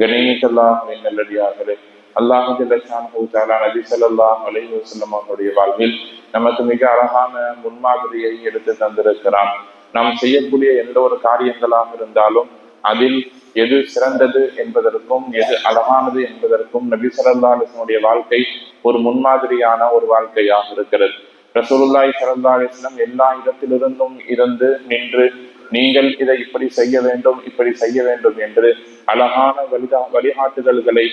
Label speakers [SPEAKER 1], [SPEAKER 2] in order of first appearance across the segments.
[SPEAKER 1] கணேசல்லாஹின் நல்லடியார்களே, அல்லாஹ் ஜல்லஷானஹு தஆலா நபி ஸல்லல்லாஹு அலைஹி வஸல்லம் அவருடைய வாழ்வில் நமக்கு மிக அழகான முன்மாதிரியை எடுத்து தந்திருக்கிறான். நாம் செய்யக்கூடிய எந்த ஒரு காரியங்களாக இருந்தாலும் அதில் எது சிறந்தது என்பதற்கும் எது அழகானது என்பதற்கும் நபி ஸல்லல்லாஹு அலைஹி வஸல்லம் வாழ்க்கை ஒரு முன்மாதிரியான ஒரு வாழ்க்கையாக இருக்கிறது. ரசூலுல்லாஹி ஸல்லல்லாஹு அலைஹி வஸல்லம் எல்லா இடத்திலிருந்தும் இருந்து நின்று நீங்கள் இதை இப்படி செய்ய வேண்டும், இப்படி செய்ய வேண்டும் என்று அழகான வழிகாட்டுதல்களை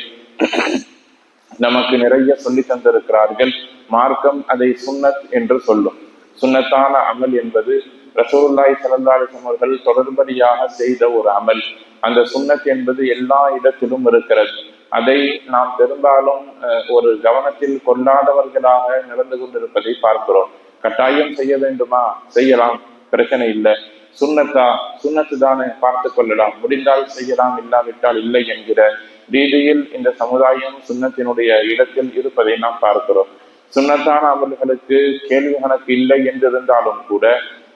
[SPEAKER 1] நமக்கு நிறைய சொல்லி தந்திருக்கிறார்கள். மார்க்கம் அதை சுன்னத் என்று சொல்லும். சுன்னத்தான அமல் என்பது ரசூலுல்லாஹி ஸல்லல்லாஹு அலைஹி வஸல்லம் அவர்கள் தொடர்படியாக செய்த ஒரு அமல். அந்த சுன்னத் என்பது எல்லா இடத்திலும் இருக்கிறது. அதை நாம் பெரும்பாலும் ஒரு கவனத்தில் கொள்ளாதவர்களாக நடந்து கொண்டிருப்பதை பார்க்கிறோம். கட்டாயம் செய்ய வேண்டுமா? செய்யலாம், பிரச்சனை இல்லை. சுன்னத்து தானே, பார்த்து கொள்ளலாம், முடிந்தால் செய்யலாம், இல்லாவிட்டால் இல்லை என்கிற ரீதியில் இந்த சமுதாயம் சுன்னத்தினுடைய இடத்தில் இருப்பதை நாம் பார்க்கிறோம். சுன்னத்தான அமல்களுக்கு கேள்வி கணக்கு இல்லை என்றிருந்தாலும் கூட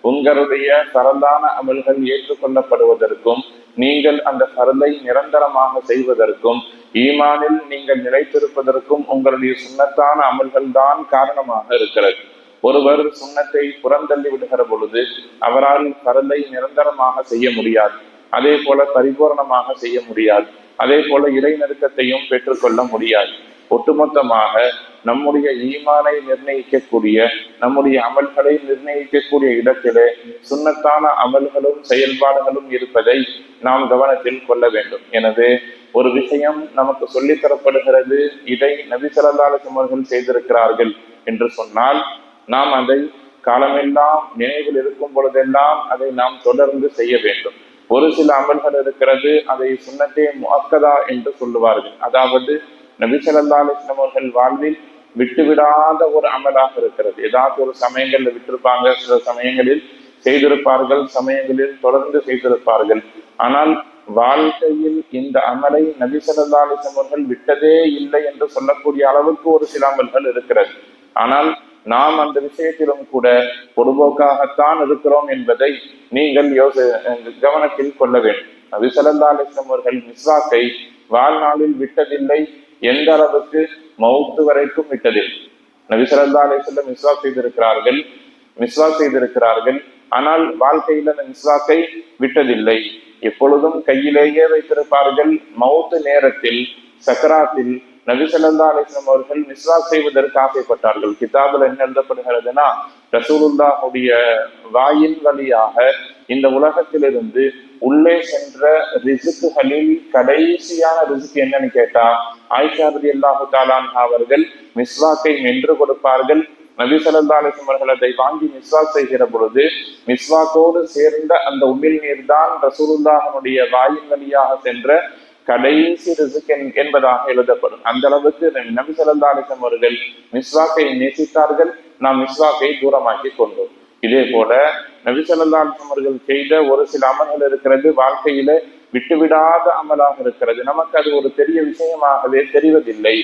[SPEAKER 1] உங்களுடைய பரந்தான அமல்கள் ஏற்றுக்கொள்ளப்படுவதற்கும் நீங்கள் அந்த பரலை நிரந்தரமாக செய்வதற்கும் ஈமானில் நீங்கள் நிலைத்திருப்பதற்கும் உங்களுடைய சுன்னத்தான அமல்கள் தான் காரணமாக இருக்கிறது. ஒருவர் சுன்னத்தை புறந்தள்ளி விடுகிற பொழுது அவரால் பரலை நிரந்தரமாக செய்ய முடியாது, அதே போல பரிபூர்ணமாக செய்ய முடியாது, அதே போல இறை நெருக்கத்தையும் பெற்றுக்கொள்ள முடியாது. ஒட்டுமொத்தமாக நம்முடைய ஈமானை நிர்ணயிக்கக்கூடிய, நம்முடைய அமல்களை நிர்ணயிக்கக்கூடிய இடத்திலே சுன்னத்தான அமல்களும் செயல்பாடுகளும் இருப்பதை நாம் கவனத்தில் கொள்ள வேண்டும். எனவே ஒரு விஷயம் நமக்கு சொல்லித்தரப்படுகிறது, இதை நபி ஸல்லல்லாஹு அலைஹி வஸல்லம் அவர்கள் செய்திருக்கிறார்கள் என்று சொன்னால் நாம் அதை காலமெல்லாம் நினைவில் இருக்கும் பொழுதெல்லாம் அதை நாம் தொடர்ந்து செய்ய வேண்டும். ஒரு சில அமல்கள் இருக்கிறது, அதை சுன்னத்தே முஅக்கதா என்று சொல்லுவார்கள். அதாவது நபி ஸல்லல்லாஹு அலைஹி வஸல்லம் அவர்கள் வாழ்வில் விட்டுவிடாத ஒரு அமலாக இருக்கிறது. ஏதாவது ஒரு சமயங்களில் விட்டிருப்பாங்க, சில சமயங்களில் செய்திருப்பார்கள், சமயங்களில் தொடர்ந்து செய்திருப்பார்கள். ஆனால் வாழ்க்கையில் இந்த அமலை நபி ஸல்லல்லாஹு அலைஹி வஸல்லம் அவர்கள் விட்டதே இல்லை என்று சொல்லக்கூடிய அளவுக்கு ஒரு சில அமல்கள் இருக்கிறது. ஆனால் நாம் அந்த விஷயத்திலும் கூட பொதுபோக்காகத்தான் இருக்கிறோம் என்பதை நீங்கள் கவனத்தில் கொள்ள வேண்டும். நபி ஸல்லல்லாஹு அலைஹி வஸல்லம் அவர்கள் மிஸ்வாக்கை வாழ்நாளில் விட்டதில்லை. எந்த அளவுக்கு? மௌத்து வரைக்கும் விட்டதில்லை. நபி ஸல்லல்லாஹு அலைஹி வஸல்லம் மிஸ்வாக் செய்திருக்கிறார்கள். ஆனால் வாழ்க்கையில் அந்த மிஸ்வாக்கை விட்டதில்லை. எப்பொழுதும் கையிலேயே வைத்திருப்பார்கள். மௌத்து நேரத்தில், சக்கராத்தில் நபி ஸல்லல்லாஹு அலைஹி வஸல்லம் அவர்கள் மிஸ்வாக் செய்வதற்கு ஆசைப்பட்டார்கள். கிதாபில் என்ன எழுதப்படுகிறதுனா, ரசூலுல்லாஹுடைய வாயின் வழியாக இந்த உலகத்திலிருந்து உள்ளே சென்ற ரிசுக்குகளில் கடைசியான ரிசுக்கு என்னன்னு கேட்டா, ஆயிஷா ரலியல்லாஹு தஆலா அன்ஹா அவர்கள் மிஸ்வாக்கை மென்று கொடுப்பார்கள். நபி ஸல்லல்லாஹு அலைஹி வஸல்லம் அவர்கள் அதை வாங்கி மிஸ்வாக் செய்கிற பொழுது மிஸ்வாக்கோடு சேர்ந்த அந்த உமிழ் நீர் தான் ரசூலுல்லாஹுடைய வாயின் வழியாக சென்ற கடைசி ரிசுக் என்பதாக எழுதப்படும். அந்த அளவுக்கு நபி ஸல்லல்லாஹு அலைஹி வஸல்லம் அவர்கள் மிஸ்வாக்கை நேசித்தார்கள். நாம் மிஸ்வாக்கை தூரமாக்கி கொண்டோம். இதே போல நபி ஸல்லல்லாஹு அலைஹி வஸல்லம் அவர்கள் செய்த ஒரு சில அமல்கள் இருக்கிறது, வாழ்க்கையில விட்டுவிடாத அமலாக இருக்கிறது. நமக்கு அது ஒரு பெரிய விஷயமாகவே தெரிவதில்லை.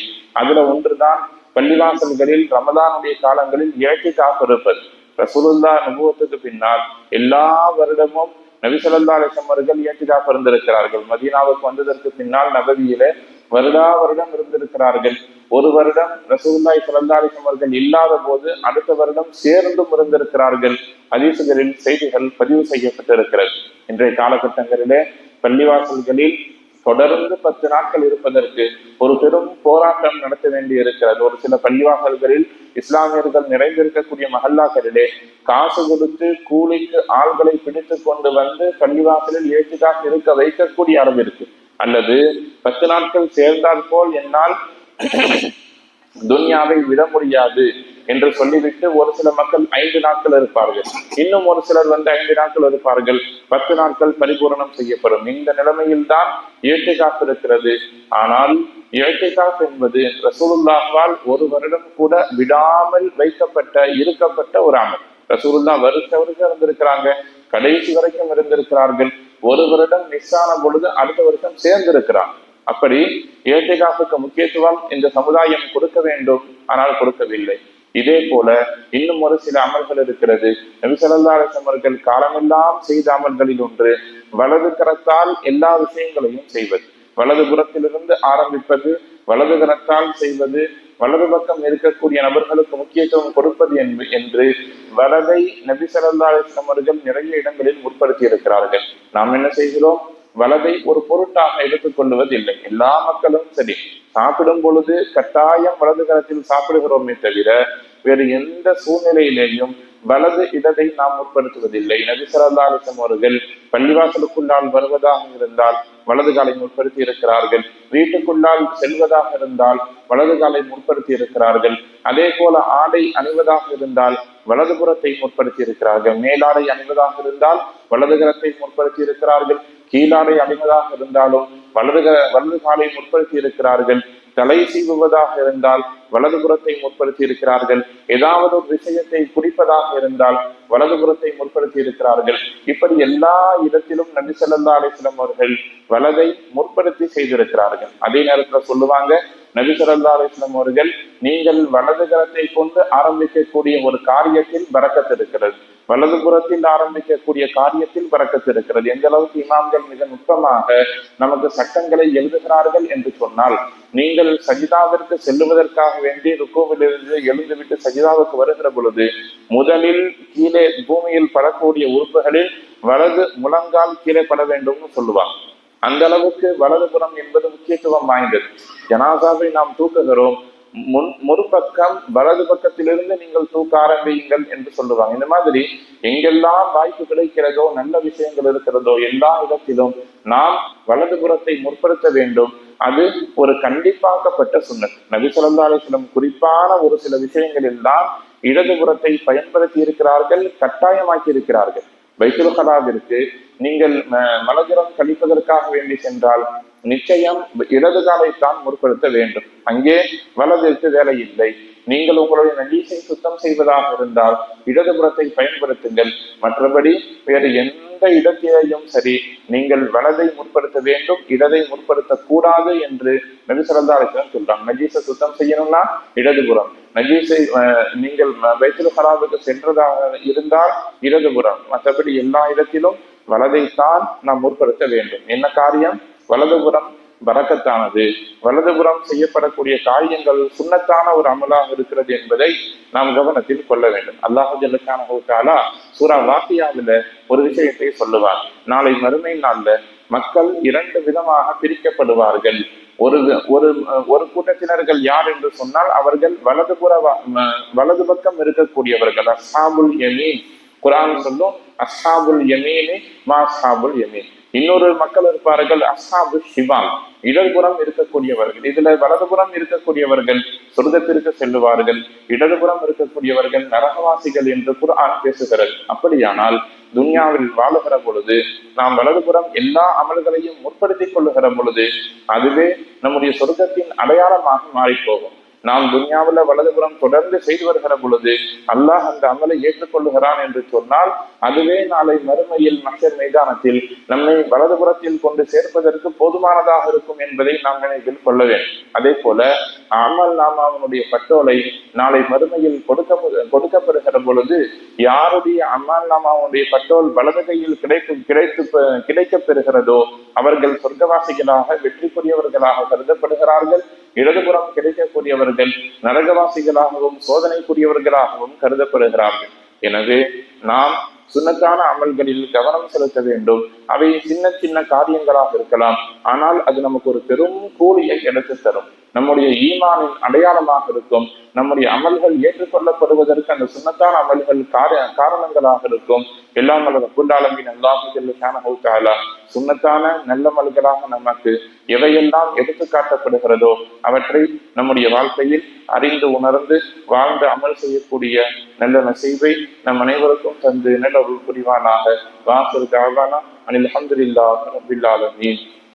[SPEAKER 1] அதுல ஒன்றுதான் பள்ளிவாசல்களில் ரமதானுடைய காலங்களில் இஅ்திகாஃப் இருப்பது. ரசூலுல்லாஹ் நபுவத்துக்கு பின்னால் எல்லா வருடமும் நபி ஸல்லல்லாஹு அலைஹி வஸல்லம் அவர்கள் இஅ்திகாஃப் இருந்திருக்கிறார்கள். மதீனாவுக்கு வந்ததற்கு பின்னால் நபவியிலே வருடம் இருந்திருக்கிறார்கள். ஒரு வருடம் ரசூலுல்லாஹி ஸல்லல்லாஹு அலைஹி வஸல்லம் அவர்கள் இல்லாத போது அடுத்த வருடம் சேர்ந்தும் இருந்திருக்கிறார்கள். ஹதீசுகளில் செய்திகள் பதிவு செய்யப்பட்டிருக்கிறது. இன்றைய காலகட்டங்களிலே பள்ளிவாசல்களில் தொடர்ந்து 10 நாட்கள் இருப்பதற்கு ஒரு பெரும் போராட்டம் நடத்த வேண்டி இருக்கிறது. ஒரு சில பள்ளிவாசல்களில் இஸ்லாமியர்கள் நிறைந்திருக்கக்கூடிய மஹல்லாக்களிலே காசு கொடுத்து கூலிக்கு ஆள்களை பிடித்து கொண்டு வந்து பள்ளிவாசலில் இஅ்திகாஃப் இருக்க வைக்கக்கூடிய அளவு இருக்கு. அல்லது 10 நாட்கள் சேர்ந்தால் போல் என்னால் துன்யாவை விட முடியாது என்று சொல்லிவிட்டு ஒரு சில மக்கள் 5 நாட்கள் இருப்பார்கள். இன்னும் ஒரு சிலர் 5 நாட்கள் இருப்பார்கள். 10 நாட்கள் பரிபூரணம் செய்யப்படும். இந்த நிலைமையில் தான் இஅ்திகாஃப் இருக்கிறது. ஆனால் இஅ்திகாஃப் என்பது ரசூலுல்லாஹ்வால் ஒரு வருடம் கூட விடாமல் இருக்கப்பட்ட ஒரு அமல். ரசூலுல்லாஹ் வருஷம் இருந்திருக்கிறாங்க, கடைசி வரைக்கும் இருந்திருக்கிறார்கள். ஒரு வருடம் மிஸ் ஆன பொழுது அடுத்த வருஷம் சேர்ந்திருக்கிறார். அப்படி இஅ்திகாஃபுக்கு முக்கியத்துவம் இந்த சமுதாயம் கொடுக்க வேண்டும், ஆனால் கொடுக்கவில்லை. இதே போல இன்னும் ஒரு சில அமல்கள் இருக்கிறது. நபி ஸல்லல்லாஹு அலைஹி வஸல்லம் அவர்கள் காலமெல்லாம் செய்த அமல்களில் ஒன்று வலது கரத்தால் எல்லா விஷயங்களையும் செய்வது. வலது புறத்திலிருந்து ஆரம்பிப்பது, வலது கரத்தால் செய்வது, வலது பக்கம் இருக்கக்கூடிய நபர்களுக்கு முக்கியத்துவம் கொடுப்பது என்று வலதை நபி ஸல்லல்லாஹு அலைஹி வஸல்லம் அவர்கள் நிறைய இடங்களில் முற்படுத்தி இருக்கிறார்கள். நாம் என்ன செய்கிறோம்? வலதை ஒரு பொருட்டாக எடுத்துக் கொள்வதில்லை. எல்லா மக்களும் சரி, சாப்பிடும் பொழுது கட்டாயம் வலது கரத்தில் சாப்பிடுகிறோமே தவிர வேறு எந்த சூழ்நிலையிலேயும் வலது இடதை நாம் முற்படுத்துவதில்லை. நபி ஸல்லல்லாஹு அலைஹி வஸல்லம் அவர்கள் பள்ளிவாசலுக்குள்ளால் வருவதாக இருந்தால் வலது காலை முற்படுத்தி இருக்கிறார்கள். வீட்டுக்குள்ளால் செல்வதாக இருந்தால் வலது காலை முற்படுத்தி இருக்கிறார்கள். அதே போல ஆடை அணிவதாக இருந்தால் வலது புறத்தை முற்படுத்தி இருக்கிறார்கள். மேலாடை அணிவதாக இருந்தால் வலது கரத்தை முற்படுத்தி இருக்கிறார்கள். கீழாடை அணிவதாக இருந்தாலும் வலது காலை முற்படுத்தி இருக்கிறார்கள். தலை சீவுவதாக இருந்தால் வலதுபுறத்தை முற்படுத்தி இருக்கிறார்கள். ஏதாவது ஒரு விஷயத்தை குடிப்பதாக இருந்தால் வலதுபுறத்தை முற்படுத்தி இருக்கிறார்கள். இப்படி எல்லா இடத்திலும் நபி ஸல்லல்லாஹு அலைஹி வஸல்லம் அவர்கள் வலதை முற்படுத்தி செய்திருக்கிறார்கள். அதே நேரத்தில் சொல்லுவாங்க, நபி ஸல்லல்லாஹு அலைஹி வஸல்லம் அவர்கள், நீங்கள் வலது கரத்தை கொண்டு ஆரம்பிக்கக்கூடிய ஒரு காரியத்தில் பரக்கத் இருக்கிறது, வலது புறத்தில் ஆரம்பிக்கக்கூடிய காரியத்தில் பரக்கத் இருக்கிறது. எந்த அளவுக்கு இமாம்கள் மிக நுட்பமாக நமக்கு சட்டங்களை எழுதுகிறார்கள் என்று சொன்னால், நீங்கள் சஜிதாவிற்கு செல்லுவதற்காக வேண்டி ருக்குவிலிருந்து எழுந்துவிட்டு சஜிதாவுக்கு வருகிற பொழுது முதலில் கீழே பூமியில் படக்கூடிய உறுப்புகளில் வலது முழங்கால் கீழே பட வேண்டும்னு சொல்லுவாங்க. அந்த அளவுக்கு வலது புறம் என்பது முக்கியத்துவம் வாய்ந்தது. ஜனாசாவை நாம் தூக்குகிறோம், முற்பக்கம் வலது பக்கத்திலிருந்து நீங்கள் தூக்க ஆரம்பியுங்கள் என்று சொல்லுவாங்க. இந்த மாதிரி எங்கெல்லாம் வாய்ப்பு கிடைக்கிறதோ, நல்ல விஷயங்கள் இருக்கிறதோ, எல்லா இடத்திலும் நாம் வலது புறத்தை முற்படுத்த வேண்டும். அது ஒரு கண்டிப்பாக்கப்பட்ட சுன்னத். நபி ஸல்லல்லாஹு அலைஹி வஸல்லம் குறிப்பான ஒரு சில விஷயங்களில் தான் இடதுபுறத்தை பயன்படுத்தி இருக்கிறார்கள், கட்டாயமாக்கி இருக்கிறார்கள். பைத்துல் கலாவிற்கு நீங்கள் மலஜலம் கழிப்பதற்காக வேண்டி சென்றால் நிச்சயம் இடது காலைத்தான் முற்படுத்த வேண்டும். அங்கே வலதிற்கு வேலை இல்லை. நீங்கள் உங்களுடைய நஜீஸை சுத்தம் செய்வதாக இருந்தால் இடதுபுறத்தை பயன்படுத்துங்கள். மற்றபடி வேறு எந்த இடத்திலேயும் சரி, நீங்கள் வலதை முற்படுத்த வேண்டும், இடதை முற்படுத்தக்கூடாது என்று நபி ஸல்லல்லாஹு அலைஹி வஸல்லம் சொல்றாங்க. நஜீஸை சுத்தம் செய்யணும்னா இடதுபுறம், நஜீஸை நீங்கள் பைத்துல் கலாவுக்கு சென்றதாக இருந்தால் இடதுபுறம், மற்றபடி எல்லா இடத்திலும் வலதைத்தான் நாம் முற்படுத்த வேண்டும். என்ன காரியம்? வலதுபுறம் பரக்கத்தானது, வலதுபுறம் செய்யப்படக்கூடிய காரியங்கள் சுன்னத்தான ஒரு அமலாக இருக்கிறது என்பதை நாம் கவனத்தில் கொள்ள வேண்டும். அல்லாஹ் ஜல்லஷானஹு தஆலா சூரா வாக்கியாவில ஒரு விஷயத்தை சொல்லுவார். நாளை மறுமை நாள்ல மக்கள் இரண்டு விதமாக பிரிக்கப்படுவார்கள். ஒரு கூட்டத்தினர்கள் யார் என்று சொன்னால் அவர்கள் வலது பக்கம் இருக்கக்கூடியவர்கள், அஸ்ஹாபுல் யமீன். குர்ஆன் சொல்லும் அஸ்ஹாபுல் யமீனி மா அஸ்ஹாபுல் யமீன். இன்னொரு மக்கள் இருப்பார்கள் அஸ்ஹாபு ஷிமால், இடதுபுறம் இருக்கக்கூடியவர்கள். இதுல வலதுபுறம் இருக்கக்கூடியவர்கள் சொர்க்கத்திற்கு செல்லுவார்கள், இடதுபுறம் இருக்கக்கூடியவர்கள் நரகவாசிகள் என்று குர்ஆன் பேசுகிறது. அப்படியானால் துன்யாவில் வாழுகிற பொழுது நாம் வலதுபுறம் எல்லா அமல்களையும் முற்படுத்திக் கொள்ளுகிற பொழுது அதுவே நம்முடைய சொர்க்கத்தின் அடையாளமாக மாறிப்போகும். நாம் துன்யாவில் வலதுபுறம் தொடர்ந்து செய்து வருகிற பொழுது அல்லாஹ் அந்த அமலை ஏற்றுக்கொள்ளுகிறான் என்று சொன்னால் அதுவே நாளை மறுமையில் மஹ்ஷர் மைதானத்தில் நம்மை வலதுபுறத்தில் கொண்டு சேர்ப்பதற்கு போதுமானதாக இருக்கும் என்பதை நாம் நினைவில் கொள்ள வேண்டும். அதே போல அமல் நாமாவுடைய பட்டோலை நாளை மறுமையில் கொடுக்கப்படுகிற பொழுது யாருடைய அமல் நாமாவுடைய பட்டோல் வலது கையில் கிடைக்கப் பெறுகிறதோ அவர்கள் சொர்க்கவாசிகளாக வெற்றிக்குரியவர்களாக கருதப்படுகிறார்கள். இடதுபுறம் கிடைக்கக்கூடியவர்கள் நரகவாசிகளாகவும் சோதனைக்குரியவர்களாகவும் கருதப்படுகிறார்கள். எனவே நாம் சுன்னத்தான அமல்களில் கவனம் செலுத்த வேண்டும். அவை சின்ன சின்ன காரியங்களாக இருக்கலாம், ஆனால் அது நமக்கு ஒரு பெரும் கூலியை எடுத்து தரும், நம்முடைய ஈமானின் அடையாளமாக இருக்கும். நம்முடைய அமல்கள் ஏற்றுக்கொள்ளப்படுவதற்கு அந்த சுன்னத்தான அமல்கள் காரணங்களாக இருக்கும். எல்லாம் ரப்புல்-ஆலமீன் அல்லாஹ் ஜல்லஷானஹு தஆலா சுன்னத்தான நல்ல அமல்களாக நமக்கு எவையெல்லாம் எடுத்து காட்டப்படுகிறதோ அவற்றை நம்முடைய வாழ்க்கையில் அறிந்து உணர்ந்து வாழ்ந்து அமல் செய்யக்கூடிய நல்ல நசீபை நம் அனைவருக்கும் தந்து நல்ல புரிவானாக. வாஹிரு தஅவானா அனில் ஹம்துலில்லாஹி ரப்பில் ஆலமீன்.